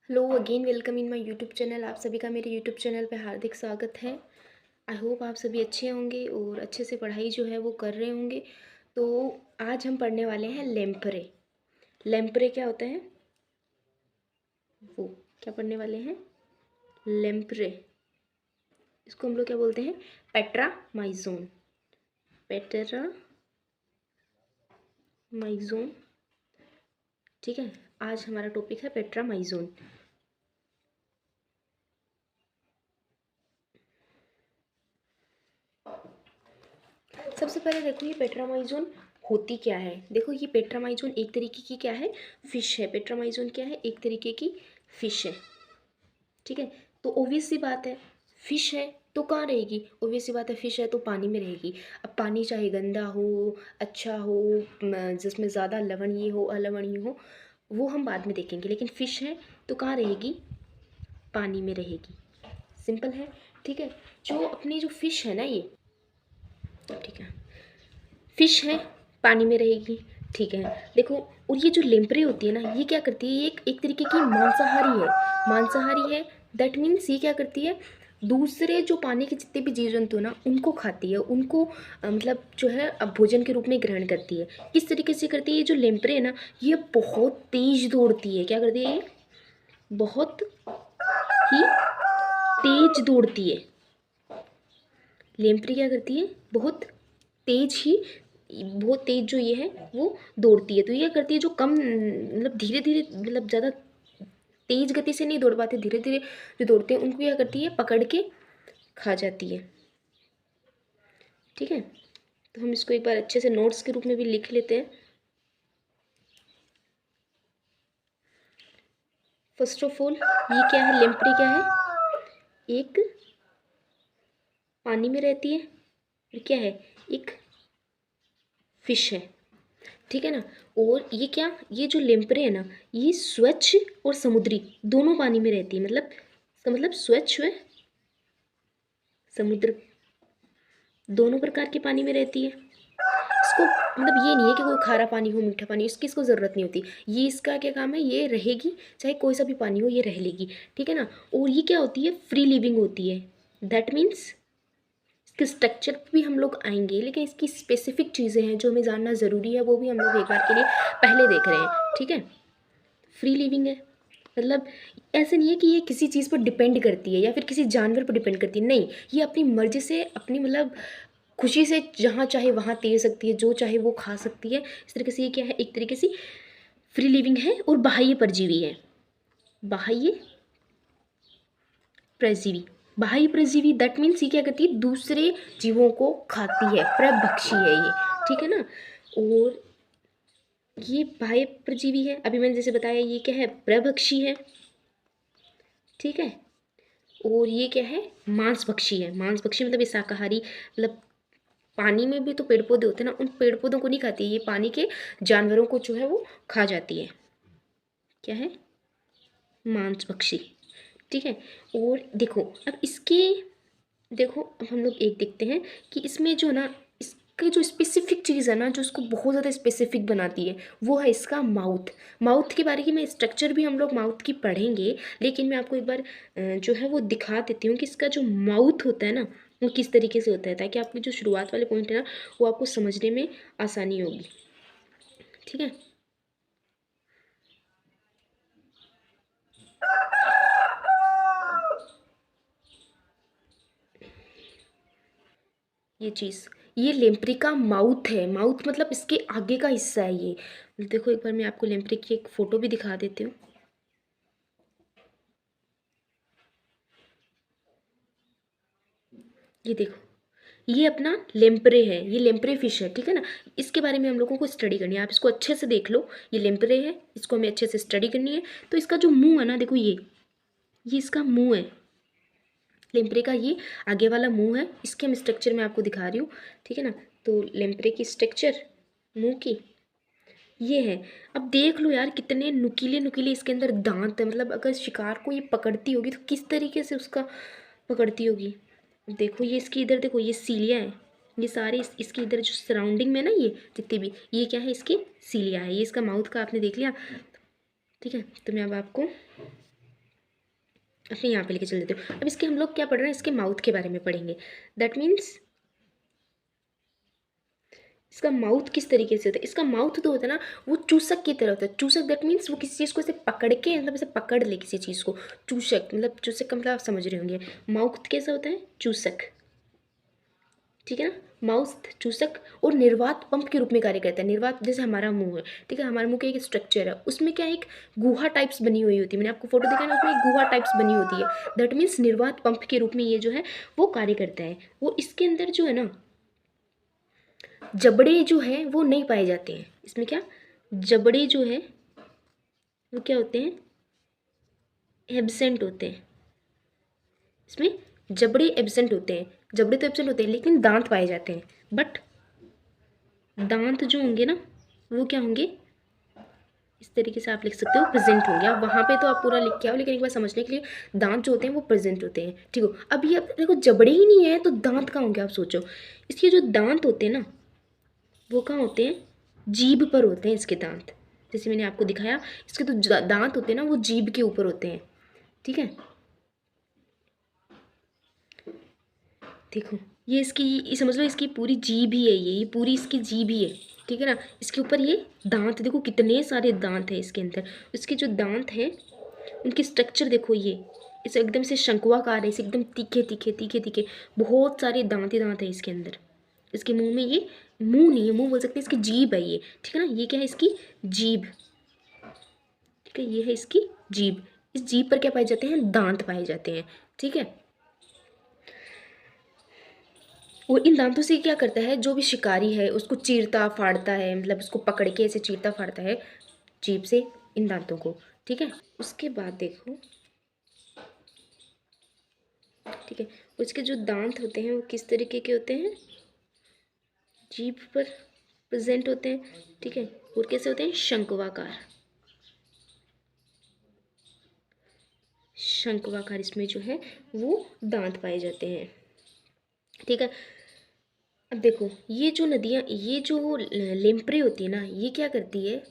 Hello again, welcome in my YouTube channel. आप सभी का मेरे यूट्यूब चैनल पे हार्दिक स्वागत है। आई होप आप सभी अच्छे होंगे और अच्छे से पढ़ाई जो है वो कर रहे होंगे। तो आज हम पढ़ने वाले हैं लेम्प्रे। लेम्प्रे क्या होता है वो क्या पढ़ने वाले हैं? लेम्प्रे, इसको हम लोग क्या बोलते हैं? पेट्रामाइजोन। पेट्रामाइजोन, ठीक है। आज हमारा टॉपिक है पेट्रामाइजोन। सबसे पहले देखो ये पेट्रामाइजोन होती क्या है। देखो ये पेट्रामाइजोन एक तरीके की क्या है? फिश है। पेट्रामाइजोन क्या है? एक तरीके की फिश है, ठीक है। तो ऑब्वियस सी बात है, फिश है तो कहाँ रहेगी? ऑब्वियस सी बात है, फिश है तो पानी में रहेगी। अब पानी चाहे गंदा हो, अच्छा हो, जिसमें ज़्यादा लवणीय हो, अलवणीय हो, वो हम बाद में देखेंगे, लेकिन फिश है तो कहाँ रहेगी? पानी में रहेगी। सिंपल है, ठीक है। जो अपनी जो फिश है ना ये, ठीक है, फिश है, पानी में रहेगी, ठीक है। देखो, और ये जो लेम्प्रे होती है ना, ये क्या करती है? ये एक तरीके की मांसाहारी है। मांसाहारी है, दैट मीन्स ये क्या करती है? दूसरे जो पानी के जितने भी जीव जंतु ना, उनको खाती है, उनको मतलब जो है अब भोजन के रूप में ग्रहण करती है। किस तरीके से करती है? ये जो लेम्प्रे है ना, ये बहुत तेज दौड़ती है। क्या करती है ये? बहुत ही तेज दौड़ती है। लेम्प्रे क्या करती है? बहुत तेज जो ये है वो दौड़ती है। तो ये क्या करती है? जो कम मतलब धीरे धीरे, मतलब ज़्यादा तेज गति से नहीं दौड़ पाते, धीरे धीरे जो दौड़ते हैं, उनको क्या करती है? पकड़ के खा जाती है, ठीक है। तो हम इसको एक बार अच्छे से नोट्स के रूप में भी लिख लेते हैं। फर्स्ट ऑफ ऑल, ये क्या है? लेम्प्रे क्या है? एक पानी में रहती है, और क्या है? एक फिश है, ठीक है ना। और ये क्या, ये जो लेम्प्रे है ना, ये स्वच्छ और समुद्री दोनों पानी में रहती है। मतलब इसका मतलब स्वच्छ व समुद्र दोनों प्रकार के पानी में रहती है। इसको मतलब ये नहीं है कि कोई खारा पानी हो, मीठा पानी, इसकी इसको ज़रूरत नहीं होती। ये इसका क्या काम है? ये रहेगी, चाहे कोई सा भी पानी हो, ये रह लेगी, ठीक है ना। और ये क्या होती है? फ्री लिविंग होती है। दैट मीन्स इसके स्ट्रक्चर पे भी हम लोग आएंगे, लेकिन इसकी स्पेसिफिक चीज़ें हैं जो हमें जानना ज़रूरी है, वो भी हम लोग एक बार के लिए पहले देख रहे हैं, ठीक है। फ्री लिविंग है, मतलब ऐसे नहीं है कि ये किसी चीज़ पर डिपेंड करती है या फिर किसी जानवर पर डिपेंड करती है। नहीं, ये अपनी मर्जी से, अपनी मतलब खुशी से जहाँ चाहे वहाँ तैर सकती है, जो चाहे वो खा सकती है। इस तरीके से ये क्या है? एक तरीके से फ्री लिविंग है और बाह्य परजीवी है। बाह्य परजीवी, बाह्य परजीवी, दैट मीन्स ये क्या करती है? दूसरे जीवों को खाती है, परभक्षी है ये, ठीक है ना। और ये बाह्य परजीवी है, अभी मैंने जैसे बताया, ये क्या है? परभक्षी है, ठीक है। और ये क्या है? मांसभक्षी है। मांसभक्षी मतलब ये शाकाहारी, मतलब पानी में भी तो पेड़ पौधे होते हैं ना, उन पेड़ पौधों को नहीं खाती है, ये पानी के जानवरों को जो है वो खा जाती है। क्या है? मांसभक्षी, ठीक है। और देखो, अब इसके, देखो अब हम लोग एक देखते हैं कि इसमें जो ना, इसकी जो स्पेसिफिक चीज़ है ना, जो इसको बहुत ज़्यादा स्पेसिफिक बनाती है, वो है इसका माउथ। माउथ के बारे में स्ट्रक्चर भी हम लोग माउथ की पढ़ेंगे, लेकिन मैं आपको एक बार जो है वो दिखा देती हूँ कि इसका जो माउथ होता है ना, वो किस तरीके से होता है, ताकि आपके जो शुरुआत वाले पॉइंट है ना, वो आपको समझने में आसानी होगी, ठीक है। ये चीज़, ये लेम्प्रे का माउथ है। माउथ मतलब इसके आगे का हिस्सा है ये। देखो एक बार मैं आपको लेम्प्रे की एक फ़ोटो भी दिखा देती हूँ। ये देखो, ये अपना लेम्प्रे है, ये लेम्प्रे फिश है, ठीक है ना। इसके बारे में हम लोगों को स्टडी करनी है, आप इसको अच्छे से देख लो। ये लेम्प्रे है, इसको हमें अच्छे से स्टडी करनी है। तो इसका जो मुंह है ना, देखो ये इसका मुंह है। लेम्प्रे का ये आगे वाला मुंह है। इसके हम स्ट्रक्चर में आपको दिखा रही हूँ, ठीक है ना। तो लेम्प्रे की स्ट्रक्चर मुंह की ये है। अब देख लो यार, कितने नुकीले नुकीले इसके अंदर दांत है। मतलब अगर शिकार को ये पकड़ती होगी तो किस तरीके से उसका पकड़ती होगी। देखो ये इसकी इधर देखो, ये सीलियाँ हैं, ये सारे इसके इधर जो सराउंडिंग में ना, ये जितने भी, ये क्या है? इसकी सीलियाँ है। ये इसका माउथ का आपने देख लिया, ठीक है। तो मैं अब आपको अपने यहाँ पे लेके चल देते हो। अब इसके हम लोग क्या पढ़ रहे हैं, इसके माउथ के बारे में पढ़ेंगे। दैट मीन्स इसका माउथ किस तरीके से होता है। इसका माउथ तो होता है ना, वो चूसक की तरह होता है। चूसक दैट मीन्स वो किसी चीज़ को ऐसे पकड़ के, मतलब ऐसे पकड़ ले किसी चीज़ को। चूसक मतलब, चूसक का मतलब आप समझ रहे होंगे। माउथ कैसा होता है, चूसक, ठीक है ना। माउथ चूसक और निर्वात पंप के रूप में कार्य करता है। निर्वात जैसे हमारा मुंह है, ठीक है, हमारे मुंह का एक स्ट्रक्चर है, उसमें क्या एक गुहा टाइप्स बनी हुई होती है। मैंने आपको फोटो दिखाया ना, उसमें एक गुहा टाइप्स बनी होती है। दैट मीन्स निर्वात पंप के रूप में ये जो है वो कार्य करता है। वो इसके अंदर जो है ना, जबड़े जो हैं वो नहीं पाए जाते हैं। इसमें क्या, जबड़े जो है वो क्या होते हैं, एब्सेंट होते हैं। इसमें जबड़े एब्सेंट होते हैं। जबड़े तो एब्सेंट होते हैं, लेकिन दांत पाए जाते हैं। बट दांत जो होंगे ना, वो क्या होंगे, इस तरीके से आप लिख सकते हो, प्रेजेंट होंगे। आप वहाँ पे तो आप पूरा लिख के आओ, लेकिन एक बार समझने के लिए, दांत जो होते हैं वो प्रेजेंट होते हैं, ठीक हो। अब ये अब देखो, जबड़े ही नहीं है तो दांत कहाँ होंगे, आप सोचो। इसके जो दांत होते हैं ना, वो कहाँ होते हैं, जीभ पर होते हैं इसके दांत। जैसे मैंने आपको दिखाया, इसके तो दांत होते हैं ना, वो जीभ के ऊपर होते हैं, ठीक है। देखो, ये इसकी, ये समझ लो इसकी पूरी जीभ ही है, ये पूरी इसकी जीभ ही है, ठीक है ना। इसके ऊपर ये दांत, देखो कितने सारे दांत है इसके अंदर। इसके जो दांत हैं उनकी स्ट्रक्चर देखो, ये इसे एकदम से शंकुआकार है, इसे एकदम तीखे तीखे तीखे तीखे, बहुत सारे दांत ही दांत है इसके अंदर। इसके मुंह में, ये मुंह नहीं है, मुंह बोल सकते हैं, इसकी जीभ है ये, ठीक है ना। ये क्या है, इसकी जीभ, ठीक है, ये है इसकी जीभ। इस जीभ पर क्या पाए जाते हैं, दांत पाए जाते हैं, ठीक है। और इन दांतों से क्या करता है, जो भी शिकारी है उसको चीरता फाड़ता है, मतलब उसको पकड़ के ऐसे चीरता फाड़ता है जीभ से, इन दांतों को, ठीक है। उसके बाद देखो, ठीक है, उसके जो दांत होते हैं वो किस तरीके के होते हैं, जीभ पर प्रेजेंट होते हैं, ठीक है। और कैसे होते हैं, शंक्वाकार, शंक्वाकार इसमें जो है वो दांत पाए जाते हैं, ठीक है। अब देखो, ये जो नदियाँ, ये जो लेम्प्रे होती है ना, ये क्या करती है,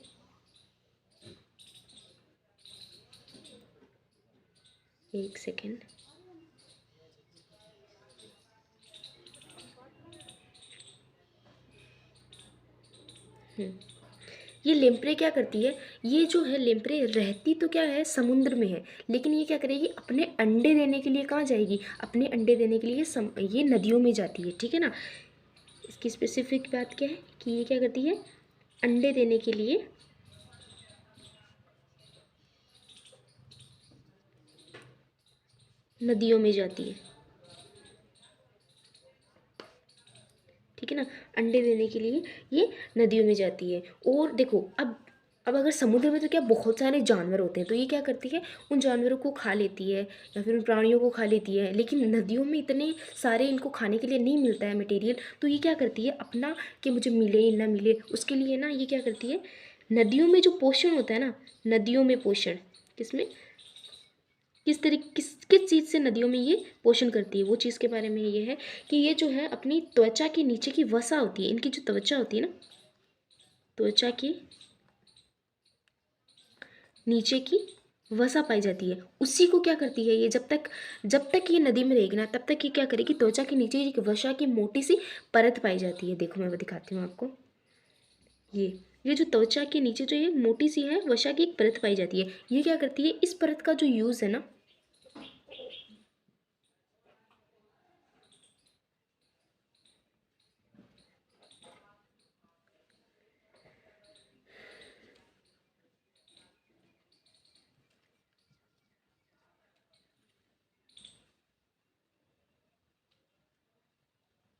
एक सेकेंड, ये लेम्प्रे क्या करती है, ये जो है लेम्प्रे रहती तो क्या है, समुद्र में है, लेकिन ये क्या करेगी, अपने अंडे देने के लिए कहाँ जाएगी, अपने अंडे देने के लिए ये नदियों में जाती है, ठीक है ना। इसकी स्पेसिफिक बात क्या है कि ये क्या करती है, अंडे देने के लिए नदियों में जाती है, ठीक है ना। अंडे देने के लिए ये नदियों में जाती है। और देखो, अब अगर समुद्र में तो क्या बहुत सारे जानवर होते हैं, तो ये क्या करती है, उन जानवरों को खा लेती है या फिर उन प्राणियों को खा लेती है। लेकिन नदियों में इतने सारे इनको खाने के लिए नहीं मिलता है मटेरियल, तो ये क्या करती है, अपना कि मुझे मिले ना मिले उसके लिए ना, ये क्या करती है, नदियों में जो पोषण होता है ना, नदियों में पोषण, किसमें, किस तरीके, किस चीज़ से नदियों में ये पोषण करती है, वो चीज़ के बारे में ये है कि ये जो है अपनी त्वचा के नीचे की वसा होती है, इनकी जो त्वचा होती है ना, त्वचा की नीचे की वसा पाई जाती है, उसी को क्या करती है ये, जब तक ये नदी में रहेगी ना, तब तक ये क्या करेगी, त्वचा के नीचे एक वसा की मोटी सी परत पाई जाती है। देखो मैं वो दिखाती हूँ आपको, ये जो त्वचा के नीचे जो ये मोटी सी है वसा की एक परत पाई जाती है, ये क्या करती है, इस परत का जो यूज़ है ना,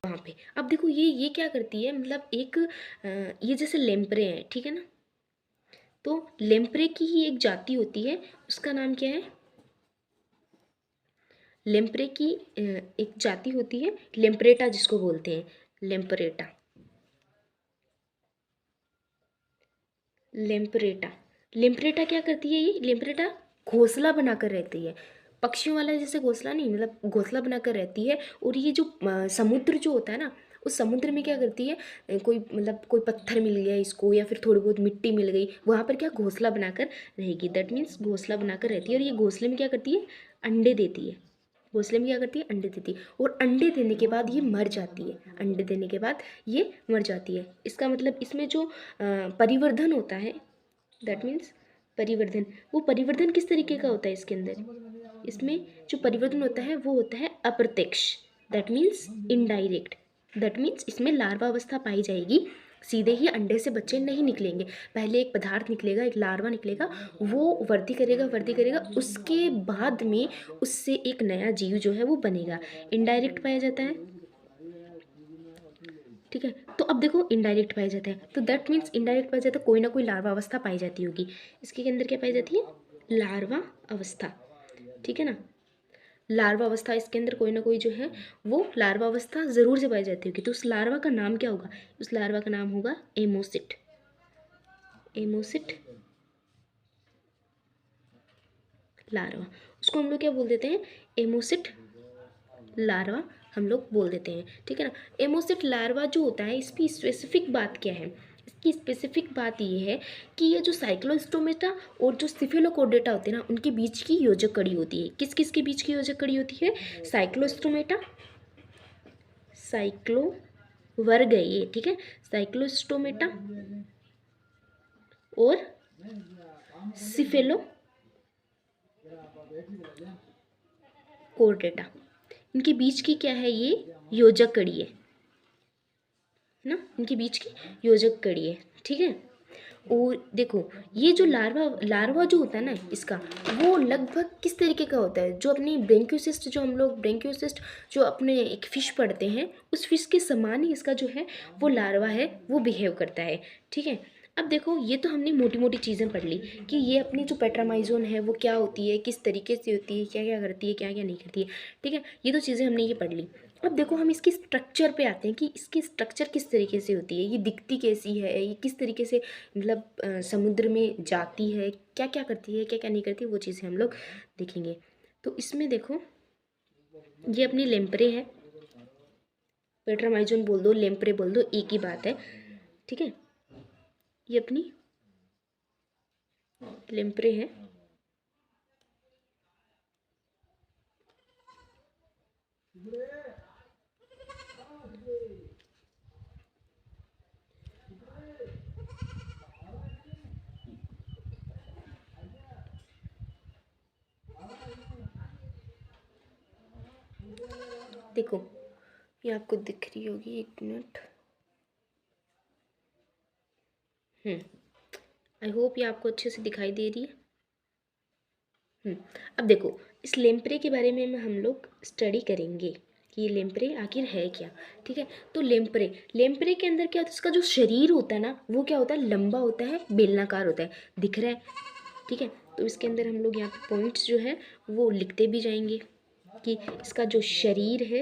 वहाँ पे। अब देखो, ये क्या करती है, मतलब एक ये जैसे लेम्प्रे हैं, ठीक है ना, तो लेम्प्रे की ही एक जाति होती है, उसका नाम क्या है, लेम्प्रे की एक जाति होती है, लेम्प्रेटा जिसको बोलते हैं, लेम्प्रेटा, लेम्प्रेटा। लेम्प्रेटा क्या करती है, ये लेम्प्रेटा घोंसला बनाकर रहती है, पक्षियों वाला जैसे घोंसला नहीं, मतलब घोंसला बनाकर रहती है। और ये जो समुद्र जो होता है ना, उस समुद्र में क्या करती है, कोई मतलब कोई पत्थर मिल गया इसको या फिर थोड़ी बहुत मिट्टी मिल गई, वहाँ पर क्या घोंसला बनाकर रहेगी। दैट मीन्स घोंसला बनाकर रहती है और ये घोंसले में क्या करती है, अंडे देती है। घोंसले में क्या करती है, अंडे देती है और अंडे देने के बाद ये मर जाती है। अंडे देने के बाद ये मर जाती है। इसका मतलब इसमें जो परिवर्धन होता है, दैट मीन्स परिवर्धन, वो परिवर्धन किस तरीके का होता है इसके अंदर, इसमें जो परिवर्तन होता है वो होता है अप्रत्यक्ष, that means indirect. That means इसमें लार्वा अवस्था पाई जाएगी, सीधे ही अंडे से बच्चे नहीं निकलेंगे। पहले एक पदार्थ निकलेगा, एक लार्वा निकलेगा, वो वृद्धि करेगा, उसके बाद में उससे एक नया जीव जो है वो बनेगा। इनडायरेक्ट पाया जाता है, ठीक है। तो अब देखो इनडायरेक्ट पाया जाता है, तो दैट मीन्स इनडायरेक्ट पाया जाता है, कोई ना कोई लार्वा अवस्था पाई जाती होगी। इसके अंदर क्या पाई जाती है, लार्वा अवस्था, ठीक है ना। लार्वा अवस्था इसके अंदर कोई ना कोई जो है वो लार्वा अवस्था ज़रूर से पाई जाती होगी। तो उस लार्वा का नाम क्या होगा, उस लार्वा का नाम होगा एमोसिट। एमोसिट लार्वा, उसको हम लोग क्या बोल देते हैं, एमोसिट लार्वा हम लोग बोल देते हैं, ठीक है ना। एमोसिट लार्वा जो होता है, इसकी स्पेसिफिक बात क्या है, इसकी स्पेसिफिक बात ये है कि ये जो साइक्लोस्टोमेटा और जो सिफेलोकोडेटा होते हैं ना, उनके बीच की योजक कड़ी होती है। किस किस के बीच की योजक कड़ी होती है, साइक्लोस्टोमेटा, साइक्लो वर्ग है ये, ठीक है, साइक्लोस्टोमेटा और सिफेलो कोर्डेटा, इनके बीच की क्या है, ये योजक कड़ी है ना, इनके बीच की योजक कड़ी है, ठीक है। और देखो ये जो लार्वा जो होता है ना इसका, वो लगभग किस तरीके का होता है, जो अपनी ब्रेंक्योसिस्ट, जो हम लोग ब्रेंक्योसिस्ट जो अपने एक फिश पढ़ते हैं, उस फिश के समान ही इसका जो है वो लार्वा है वो बिहेव करता है, ठीक है। अब देखो ये तो हमने मोटी मोटी चीज़ें पढ़ ली कि ये अपनी जो पेट्रामाइजोन है वो क्या होती है, किस तरीके से होती है, क्या क्या करती है, क्या क्या नहीं करती है, ठीक है। ये तो चीज़ें हमने ये पढ़ ली। अब देखो हम इसकी स्ट्रक्चर पे आते हैं कि इसकी स्ट्रक्चर किस तरीके से होती है, ये दिखती कैसी है, ये किस तरीके से मतलब समुद्र में जाती है, क्या क्या करती है, क्या क्या नहीं करती, वो चीज़ें हम लोग देखेंगे। तो इसमें देखो ये अपनी लेम्प्रे है, पेट्रामाइजोन बोल दो, लेम्प्रे बोल दो, एक ही बात है, ठीक है। ये अपनी लेम्प्रे है, देखो ये आपको दिख रही होगी, एक मिनट, आई होप ये आपको अच्छे से दिखाई दे रही है। अब देखो इस लेम्प्रे के बारे में हम लोग स्टडी करेंगे कि ये लेम्प्रे आखिर है क्या, ठीक है। तो लेम्प्रे, लेम्प्रे के अंदर क्या होता है, इसका जो शरीर होता है ना वो क्या होता है, लंबा होता है, बेलनाकार होता है, दिख रहा है, ठीक है। तो इसके अंदर हम लोग यहाँ पे पॉइंट्स जो है वो लिखते भी जाएंगे कि इसका जो शरीर है,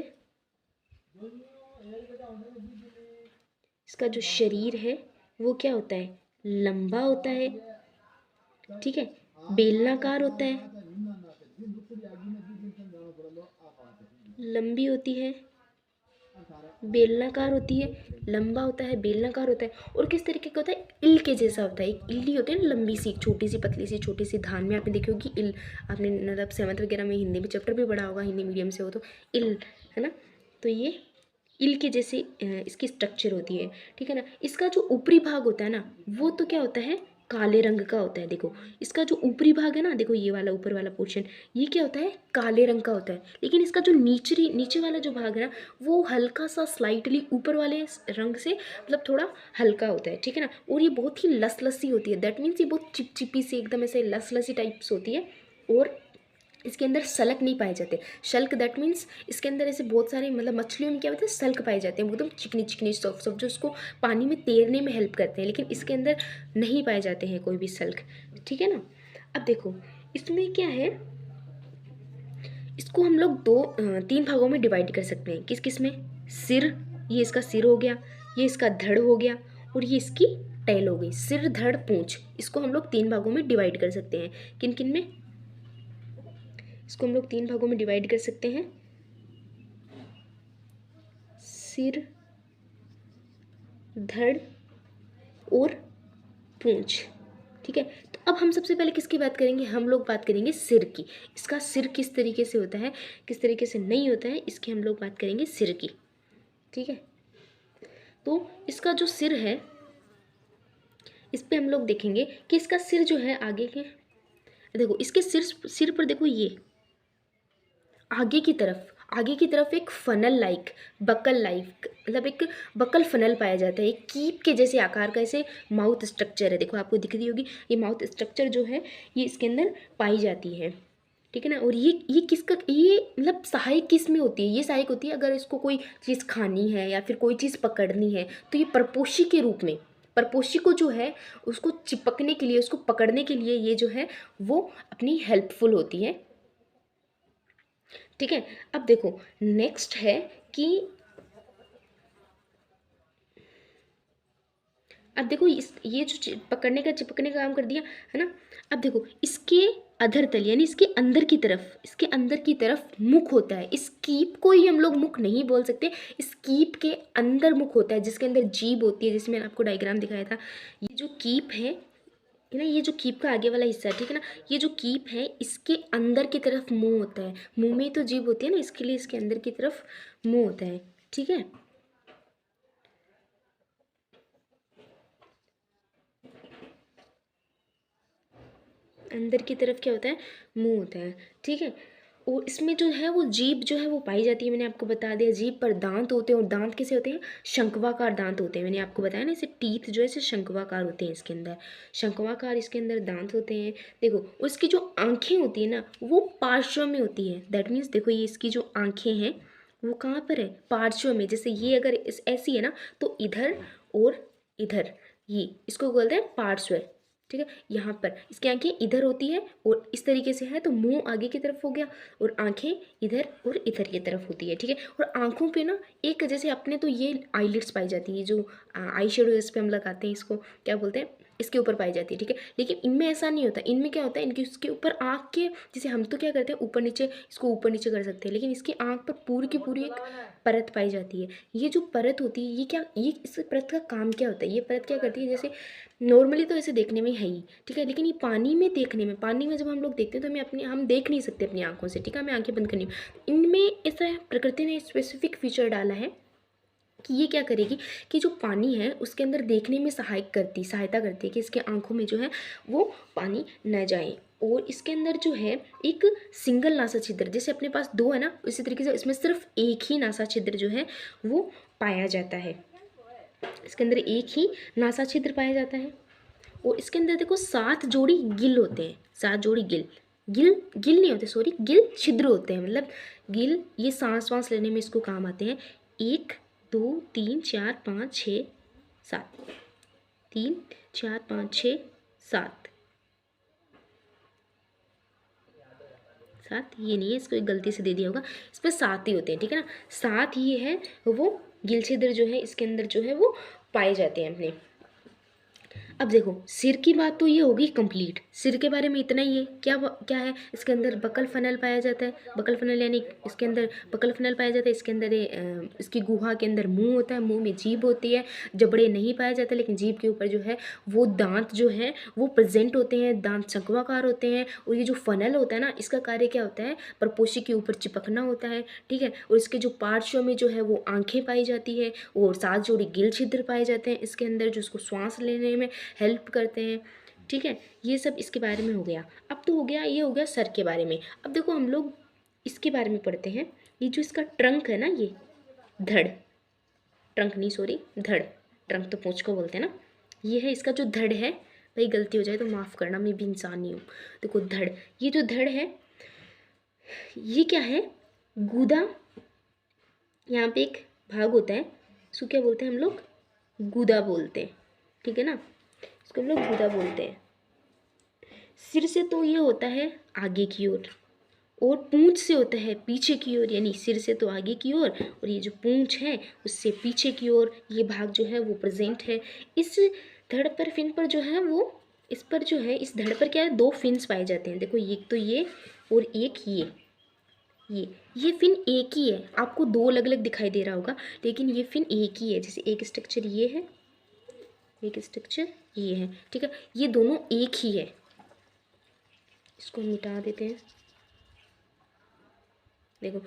इसका जो शरीर है वो क्या होता है, लंबा होता है, ठीक है, बेलनाकार होता है, लंबी होती है, बेलनाकार होती है, लंबा होता है, बेलनाकार होता है, और किस तरीके का होता है, इल के जैसा होता है। एक इल्ली होती है ना, लंबी सी, छोटी सी, पतली सी, छोटी सी, धान में आपने देखी होगी इल, आपने मतलब 7th वगैरह में हिंदी में चैप्टर भी पढ़ा होगा, हिंदी मीडियम से हो तो, इल है ना। तो ये इल के जैसे इसकी स्ट्रक्चर होती है, ठीक है ना। इसका जो ऊपरी भाग होता है ना वो तो क्या होता है, काले रंग का होता है। देखो इसका जो ऊपरी भाग है ना, देखो ये वाला ऊपर वाला पोर्शन, ये क्या होता है, काले रंग का होता है। लेकिन इसका जो नीचे वाला जो भाग है ना वो हल्का सा स्लाइटली ऊपर वाले रंग से मतलब थोड़ा हल्का होता है, ठीक है ना। और ये बहुत ही लसलसी होती है, दैट मीन्स ये बहुत चिपचिपी सी एकदम ऐसे लसलसी टाइप्स होती है। और इसके अंदर सल्क नहीं पाए जाते, शल्क दैट मीन्स इसके अंदर ऐसे बहुत सारे मतलब मछलियों में क्या होता है, सल्क पाए जाते हैं, वो एकदम चिकनी चिकनी सॉफ्ट सॉफ्ट, जो उसको पानी में तैरने में हेल्प करते हैं। लेकिन इसके अंदर नहीं पाए जाते हैं कोई भी सल्क, ठीक है ना। अब देखो इसमें क्या है, इसको हम लोग 3 भागों में डिवाइड कर सकते हैं। किस किस में, सिर, ये इसका सिर हो गया, ये इसका धड़ हो गया, और ये इसकी टैल हो गई। सिर, धड़, पूंछ, इसको हम लोग 3 भागों में डिवाइड कर सकते हैं। किन किन में, इसको हम लोग 3 भागों में डिवाइड कर सकते हैं, सिर, धड़ और पूंछ। ठीक है, तो अब हम सबसे पहले किसकी बात करेंगे, हम लोग बात करेंगे सिर की। इसका सिर किस तरीके से होता है, किस तरीके से नहीं होता है, इसकी हम लोग बात करेंगे सिर की। ठीक है, तो इसका जो सिर है इस पे हम लोग देखेंगे कि इसका सिर जो है आगे के, देखो इसके सिर पर देखो, ये आगे की तरफ एक फनल लाइक, बकल लाइक, मतलब एक बकल फनल पाया जाता है, एक कीप के जैसे आकार का ऐसे माउथ स्ट्रक्चर है। देखो आपको दिख रही होगी, ये माउथ स्ट्रक्चर जो है ये इसके अंदर पाई जाती है। ठीक है ना, और ये किसका, ये मतलब सहायक किस में होती है, ये सहायक होती है अगर इसको कोई चीज़ खानी है या फिर कोई चीज़ पकड़नी है, तो ये परपोषी के रूप में, परपोषी को जो है उसको चिपकने के लिए, उसको पकड़ने के लिए ये जो है वो अपनी हेल्पफुल होती है। ठीक है, अब देखो नेक्स्ट है कि अब देखो ये जो पकड़ने का चिपकने का काम कर दिया है ना। अब देखो इसके अधर तल यानी इसके अंदर की तरफ, इसके अंदर की तरफ मुख होता है। इस कीप को ही हम लोग मुख नहीं बोल सकते, इस कीप के अंदर मुख होता है जिसके अंदर जीभ होती है, जिसमें मैंने आपको डायग्राम दिखाया था। ये जो कीप है ना, ये जो कीप का आगे वाला हिस्सा है, ठीक है ना, ये जो कीप है इसके अंदर की तरफ मुंह होता है। मुंह में तो जीभ होती है ना, इसके लिए इसके अंदर की तरफ मुंह होता है। ठीक है, अंदर की तरफ क्या होता है, मुंह होता है। ठीक है, और इसमें जो है वो जीभ जो है वो पाई जाती है, मैंने आपको बता दिया। जीभ पर दांत होते हैं, और दांत कैसे होते हैं, शंक्वाकार दांत होते हैं। मैंने आपको बताया ना, इसे टीथ जो है इसे शंक्वाकार होते हैं, इसके अंदर शंक्वाकार इसके अंदर दांत होते हैं। देखो उसकी जो आंखें होती है ना वो पार्श्व में होती है। दैट मीन्स देखो ये इसकी जो आंखें हैं वो कहाँ पर है, पार्श्व में। जैसे ये अगर इस ऐसी है ना तो इधर और इधर, ये इसको बोलते हैं पार्श्व। ठीक है, यहाँ पर इसकी आंखें इधर होती है और इस तरीके से है, तो मुंह आगे की तरफ हो गया और आंखें इधर और इधर की तरफ होती है। ठीक है, और आंखों पे ना एक जैसे अपने तो ये आईलिड्स पाई जाती है, जो आई शेडो इस पे हम लगाते हैं, इसको क्या बोलते हैं, इसके ऊपर पाई जाती है। ठीक है, लेकिन इनमें ऐसा नहीं होता। इनमें क्या होता है, इनके उसके ऊपर आँख के, जैसे हम तो क्या करते हैं ऊपर नीचे, इसको ऊपर नीचे कर सकते हैं, लेकिन इसकी आँख पर पूरी की पूरी एक परत पाई जाती है। ये जो परत होती है ये क्या, ये इस परत का काम क्या होता है, ये परत क्या करती है, जैसे नॉर्मली तो ऐसे देखने में है ही, ठीक है, लेकिन ये पानी में देखने में, पानी में जब हम लोग देखते हैं तो हम देख नहीं सकते अपनी आंखों से। ठीक है, हमें आंखें बंद करनी। इनमें ऐसा प्रकृति ने स्पेसिफिक फीचर डाला है कि ये क्या करेगी कि जो पानी है उसके अंदर देखने में सहायता करती है कि इसके आंखों में जो है वो पानी न जाए। और इसके अंदर जो है एक सिंगल नासा छिद्र, जैसे अपने पास दो है ना, इसी तरीके से इसमें सिर्फ एक ही नासा छिद्र जो है वो पाया जाता है। इसके अंदर एक ही नासा छिद्र पाया जाता है। और इसके अंदर देखो 7 जोड़ी गिल होते हैं, 7 जोड़ी गिल, गिल नहीं होते, सॉरी, गिल छिद्र होते हैं। मतलब गिल ये सांस वांस लेने में इसको काम आते हैं। 1 2 3 4 5 6 7, 3 4 5 6 7 7, ये नहीं है, इसको एक गलती से दे दिया होगा, इस पर 7 ही होते हैं। ठीक है ना, 7 ये है वो गिल छिद्र जो है इसके अंदर जो है वो पाए जाते हैं अपने। अब देखो सिर की बात तो ये होगी कंप्लीट, सिर के बारे में इतना ही है। क्या है, इसके अंदर बकल फनल पाया जाता है। बकल फनल यानी इसके अंदर बकल फनल पाया जाता है। इसके अंदर इसकी गुहा के अंदर मुंह होता है, मुंह में जीभ होती है। जबड़े नहीं पाया जाता, लेकिन जीभ के ऊपर जो है वो दांत जो है वो प्रेजेंट होते हैं, दांत शंक्वाकार होते हैं। और ये जो फनल होता है ना, इसका कार्य क्या होता है, परपोषी के ऊपर चिपकना होता है। ठीक है, और इसके जो पार्श्व में जो है वो आंखें पाई जाती है, और 7 जोड़ी गिल छिद्र पाए जाते हैं इसके अंदर, जो इसको श्वास लेने में हेल्प करते हैं। ठीक है, ये सब इसके बारे में हो गया। अब तो हो गया, ये हो गया सर के बारे में। अब देखो हम लोग इसके बारे में पढ़ते हैं। ये जो इसका ट्रंक है ना, ये धड़, ट्रंक नहीं सॉरी धड़, ट्रंक तो पूंछ को बोलते हैं ना, ये है इसका जो धड़ है। भाई गलती हो जाए तो माफ़ करना, मैं भी इंसान ही हूँ। देखो धड़, ये जो धड़ है ये क्या है, गूदा, यहाँ पे एक भाग होता है, इसको क्या बोलते हैं हम लोग, गूदा बोलते हैं। ठीक है ना, इसको हम लोग गूदा बोलते हैं। सिर से तो ये होता है आगे की ओर, और पूंछ से होता है पीछे की ओर, यानी सिर से तो आगे की ओर, और ये जो पूंछ है उससे पीछे की ओर ये भाग जो है वो प्रेजेंट है। इस धड़ पर, फिन पर जो है वो, इस पर जो है, इस धड़ पर क्या है, 2 फिन्स पाए जाते हैं। देखो एक तो ये और एक ये फिन एक ही है। आपको 2 अलग अलग दिखाई दे रहा होगा, लेकिन ये फिन एक ही है। जैसे एक स्ट्रक्चर ये है एक स्ट्रक्चर ये है, ठीक है। ये दोनों एक ही है, इसको मिटा देते हैं। देखो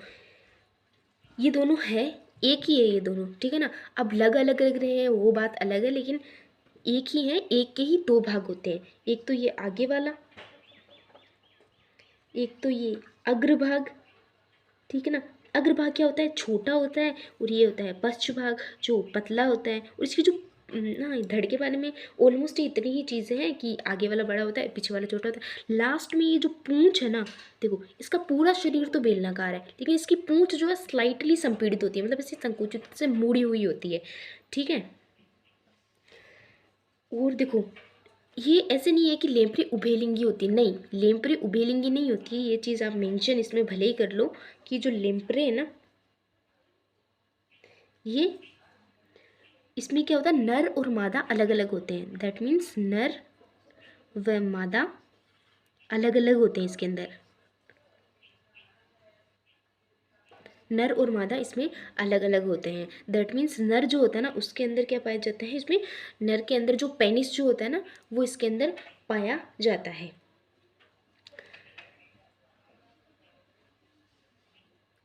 ये दोनों है, एक ही है ये दोनों, ठीक है ना। अब अलग अलग लग रहे हैं वो बात अलग है, लेकिन एक ही है, एक के ही दो भाग होते हैं। एक तो ये आगे वाला, एक तो ये अग्रभाग, ठीक है ना। अग्रभाग क्या होता है, छोटा होता है, और ये होता है पश्च भाग जो पतला होता है। और इसकी जो ना धड़ के बारे में ऑलमोस्ट इतनी ही चीज़ें हैं कि आगे वाला बड़ा होता है, पीछे वाला छोटा होता है। लास्ट में ये जो पूंछ है ना, देखो इसका पूरा शरीर तो बेलनाकार है, लेकिन इसकी पूंछ जो है स्लाइटली संपीड़ित होती है, मतलब इससे संकुचित से मुड़ी हुई होती है, ठीक है। और देखो ये ऐसे नहीं है कि लेम्प्रे उभयलिंगी होती है, नहीं, लेम्प्रे उभयलिंगी नहीं होती है। ये चीज़ आप मेंशन इसमें भले ही कर लो कि जो लेम्प्रे है ना, ये इसमें क्या होता है, नर और मादा अलग अलग होते हैं। दैट मीन्स नर व मादा अलग अलग होते हैं इसके अंदर, नर और मादा इसमें अलग अलग होते हैं। दैट मीन्स नर जो होता है ना, उसके अंदर क्या पाया जाता है, इसमें नर के अंदर जो पेनिस जो होता है ना, वो इसके अंदर पाया जाता है।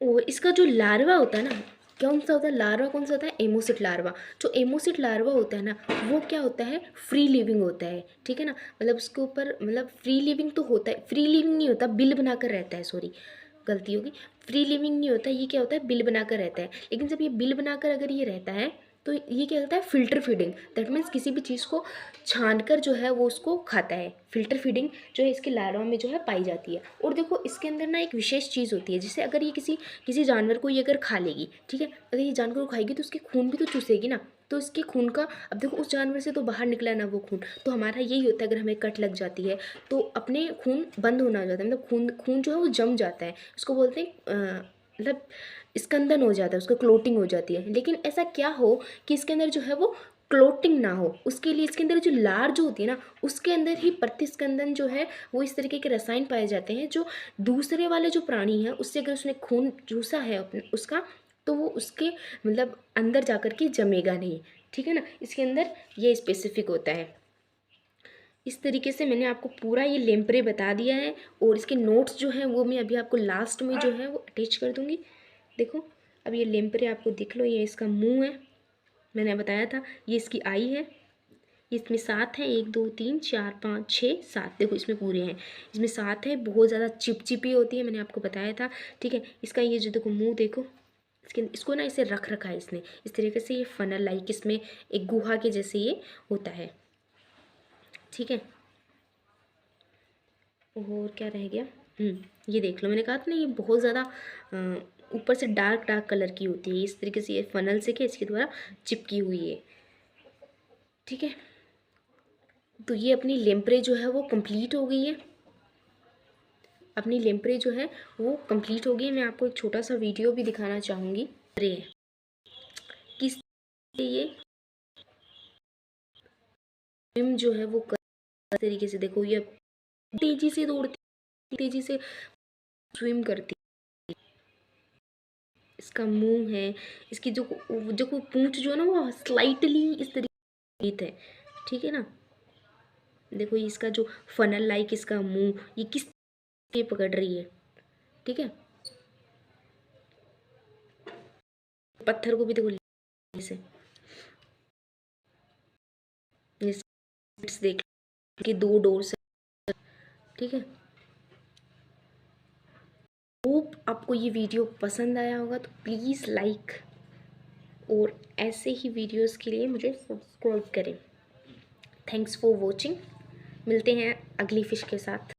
और इसका जो लार्वा होता है ना, कौन सा होता है लार्वा, कौन सा होता है, एमोसिट लार्वा। जो एमोसिट लार्वा होता है ना, वो क्या होता है, फ्री लिविंग होता है, ठीक है ना। मतलब उसके ऊपर मतलब फ्री लिविंग तो होता है, फ्री लिविंग नहीं होता, बिल बनाकर रहता है, सॉरी गलती होगी, फ्री लिविंग नहीं होता, ये क्या होता है, बिल बनाकर रहता है। लेकिन जब ये बिल बनाकर अगर ये रहता है तो ये क्या होता है, फिल्टर फीडिंग। दैट मीन्स किसी भी चीज़ को छान कर जो है वो उसको खाता है। फिल्टर फीडिंग जो है इसके लार्वा में जो है पाई जाती है। और देखो इसके अंदर ना एक विशेष चीज़ होती है, जैसे अगर ये किसी जानवर को ये अगर खा लेगी, ठीक है, अगर ये जानवर को खाएगी तो उसके खून भी तो चूसेगी ना, तो इसके खून का, अब देखो उस जानवर से तो बाहर निकला है ना वो खून, तो हमारा यही होता है अगर हमें कट लग जाती है तो अपने खून बंद होना हो जाता है, मतलब खून खून जो है वो जम जाता है, उसको बोलते हैं मतलब स्कंदन हो जाता है, उसका क्लोटिंग हो जाती है। लेकिन ऐसा क्या हो कि इसके अंदर जो है वो क्लोटिंग ना हो, उसके लिए इसके अंदर जो लार जो होती है ना, उसके अंदर ही प्रतिस्कंदन जो है वो इस तरीके के रसायन पाए जाते हैं, जो दूसरे वाले जो प्राणी हैं उससे अगर उसने खून चूसा है अपने उसका, तो वो उसके मतलब अंदर जाकर के जमेगा नहीं, ठीक है ना। इसके अंदर ये स्पेसिफिक होता है। इस तरीके से मैंने आपको पूरा ये लेम्प्रे बता दिया है, और इसके नोट्स जो हैं वो मैं अभी आपको लास्ट में जो है वो अटैच कर दूँगी। देखो अब ये लेम्प्रे आपको दिख लो, ये इसका मुंह है, मैंने बताया था, ये इसकी आई है, इसमें 7 हैं, 1 2 3 4 5 6 7, देखो इसमें पूरे हैं, इसमें 7 है। बहुत ज़्यादा चिपचिपी होती है, मैंने आपको बताया था, ठीक है। इसका ये जो देखो मुंह देखो, इसको ना इसे रख रखा है इसने इस तरीके से, ये फनल लाइक इसमें एक गुहा के जैसे ये होता है, ठीक है। और क्या रह गया, ये देख लो, मैंने कहा था ना ये बहुत ज़्यादा ऊपर से डार्क डार्क कलर की होती है, इस तरीके से ये फनल से क्या इसके द्वारा चिपकी हुई है, ठीक है। तो ये अपनी लेम्प्रे जो है वो कंप्लीट हो गई है, अपनी लेम्प्रे जो है वो कंप्लीट हो गई है। मैं आपको एक छोटा सा वीडियो भी दिखाना चाहूँगी, अरे किस ये स्विम जो है वो कर तरीके से, देखो ये तेजी से दौड़ती, तेजी से स्विम करती, इसका मुंह है, इसकी जो जो पूंछ जो है ना वो स्लाइटली इस तरीके है, ठीक है ना। देखो ये इसका जो फनल लाइक इसका मुंह, ये किस ये पकड़ रही है, ठीक है। पत्थर को भी देखो जैसे देख के 2 डोर से, ठीक है। होप आपको ये वीडियो पसंद आया होगा, तो प्लीज़ लाइक और ऐसे ही वीडियोस के लिए मुझे सब्सक्राइब करें। थैंक्स फॉर वॉचिंग, मिलते हैं अगली फिश के साथ।